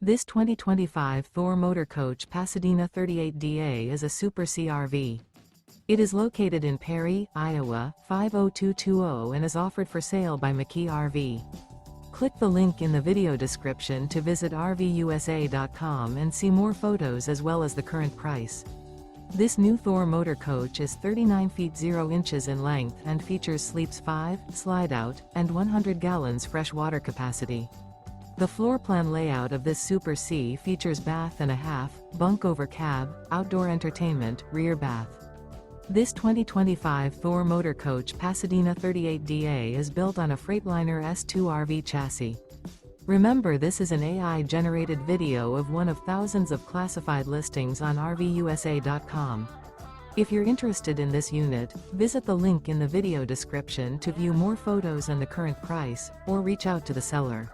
This 2025 Thor Motor Coach Pasadena 38DA is a Super CRV. It is located in Perry, Iowa, 50220 and is offered for sale by McKee RV. Click the link in the video description to visit RVUSA.com and see more photos as well as the current price. This new Thor Motor Coach is 39 feet 0 inches in length and features sleeps 5, slide-out, and 100 gallons fresh water capacity. The floor plan layout of this Super C features bath and a half, bunk over cab, outdoor entertainment, rear bath. This 2025 Thor Motor Coach Pasadena 38DA is built on a Freightliner S2RV chassis. Remember, this is an AI-generated video of one of thousands of classified listings on RVUSA.com. If you're interested in this unit, visit the link in the video description to view more photos and the current price, or reach out to the seller.